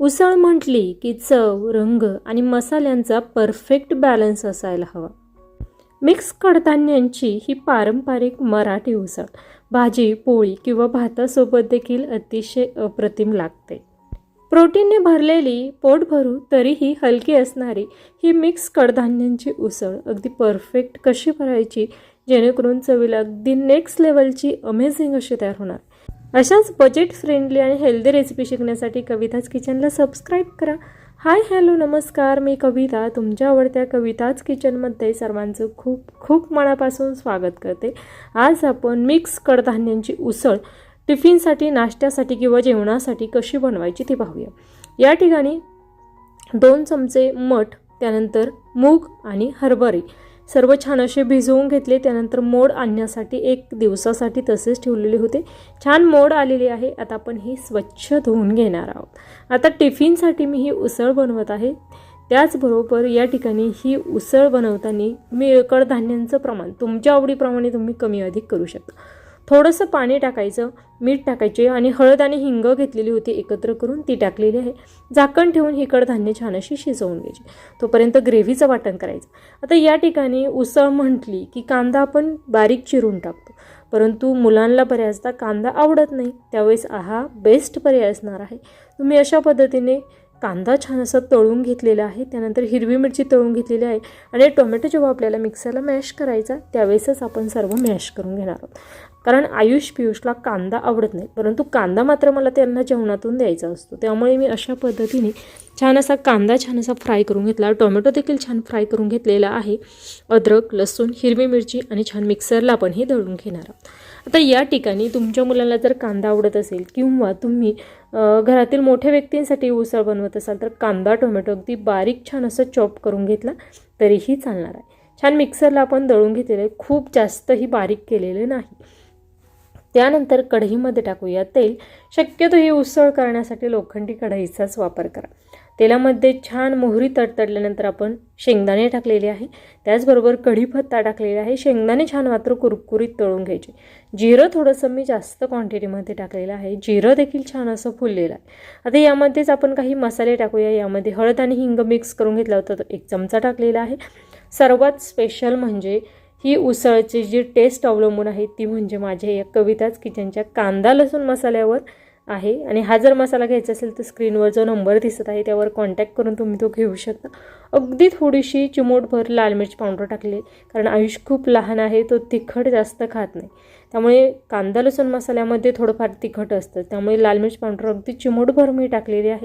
उसळ म्हटली की चव, रंग आणि मसाल्यांचा परफेक्ट बॅलन्स असायला हवा. मिक्स कडधान्यांची ही पारंपरिक मराठी उसळ भाजी, पोळी किंवा भातासोबत देखील अतिशय अप्रतिम लागते. प्रोटीनने भरलेली, पोट भरू तरीही हलकी असणारी ही मिक्स कडधान्यांची उसळ अगदी परफेक्ट कशी करायची जेणेकरून चवीला अगदी नेक्स्ट लेवलची अमेझिंग अशी तयार होणार. अशाच बजेट फ्रेंडली आणि हेल्दी रेसिपी शिकण्यासाठी कविताज किचनला सबस्क्राईब करा. हाय हॅलो नमस्कार, मी कविता तुमच्या आवडत्या कविताज किचनमध्ये सर्वांचं खूप खूप मनापासून स्वागत करते. आज आपण मिक्स कडधान्यांची उसळ टिफिनसाठी, नाश्त्यासाठी किंवा जेवणासाठी कशी बनवायची ती पाहूया. या ठिकाणी 2 चमचे मठ, त्यानंतर मूग आणि हरभरे सर्व छान असे भिजवून घेतले. त्यानंतर मोड आणण्यासाठी 1 दिवसासाठी तसेच ठेवलेले होते. छान मोड आलेली आहे. आता आपण ही स्वच्छ धुवून घेणार आहोत. आता टिफिनसाठी मी ही उसळ बनवत आहे. त्याचबरोबर या ठिकाणी ही उसळ बनवताना मी कडधान्यांचं प्रमाण तुमच्या आवडीप्रमाणे तुम्ही कमी अधिक करू शकता. थोडंसं पाणी टाकायचं, मीठ टाकायचे आणि हळद आणि हिंग घेतलेली होती एकत्र करून ती टाकलेली आहे. झाकण ठेवून ही कडधान्य छान अशी शिजवून घ्यायची. तोपर्यंत ग्रेव्हीचं वाटण करायचं. आता या ठिकाणी उसळ म्हटली की कांदा आपण बारीक चिरून टाकतो, परंतु मुलांना बऱ्याचदा कांदा आवडत नाही. त्यावेळेस हा बेस्ट पर्याय असणार आहे. तुम्ही अशा पद्धतीने कांदा छान असा तळून घेतलेला आहे, त्यानंतर हिरवी मिरची तळून घेतलेली आहे आणि टोमॅटो जेव्हा आपल्याला मिक्सरला मॅश करायचा त्यावेळेसच आपण सर्व मॅश करून घेणार आहोत. कारण पियुषला कांदा आवडत नाही, परंतु कांदा मात्र मला त्यांना जेवणातून द्यायचा असतो. त्यामुळे मी अशा पद्धतीने छान असा कांदा छान असा फ्राय करून घेतला. टोमॅटो देखील छान फ्राय करून घेतलेला आहे. अद्रक, लसूण, हिरवी मिरची आणि छान मिक्सरला आपण हे दळून घेणार आहोत. आता या ठिकाणी तुमच्या मुलांना जर कांदा आवडत असेल किंवा तुम्ही घरातील मोठ्या व्यक्तींसाठी उसळ बनवत असाल तर कांदा, टोमॅटो अगदी बारीक छान असं चॉप करून घेतला तरीही चालणार आहे. छान मिक्सरला आपण दळून घेतलेलं आहे, खूप जास्तही बारीक केलेलं नाही. त्यानंतर कढईमध्ये टाकूया तेल. शक्यतो ही उसळ करण्यासाठी लोखंडी कढईचाच वापर करा. तेलामध्ये छान मोहरी तडतडल्यानंतर आपण शेंगदाणे टाकलेले आहे, त्याचबरोबर कढीपत्ता टाकलेला आहे. शेंगदाणे छान मात्र कुरकुरीत तळून घ्यायचे. जिरं थोडंसं मी जास्त क्वांटिटीमध्ये टाकलेलं आहे. जिरं देखील छान असं फुललेलं आहे. आता यामध्येच आपण काही मसाले टाकूया. यामध्ये हळद आणि हिंग मिक्स करून घेतला होता, तो 1 चमचा टाकलेला आहे. सर्वात स्पेशल म्हणजे ही उसळची जी टेस्ट अवलंबून आहे ती म्हणजे माझ्या या कविताज किचनच्या कांदा लसूण मसाल्यावर आहे. आणि हा जर मसाला घ्यायचा असेल तर स्क्रीनवर जो नंबर दिसत आहे त्यावर कॉन्टॅक्ट करून तुम्ही तो घेऊ शकता. अगदी थोडीशी चिमूटभर लाल मिरच पावडर टाकले, कारण आयुष खूप लहान आहे, तो तिखट जास्त खात नाही. त्यामुळे कांदा लसूण मसाल्यामध्ये थोडंफार तिखट असतं, त्यामुळे लाल मिरच पावडर अगदी चिमूटभर मी टाकलेली आहे.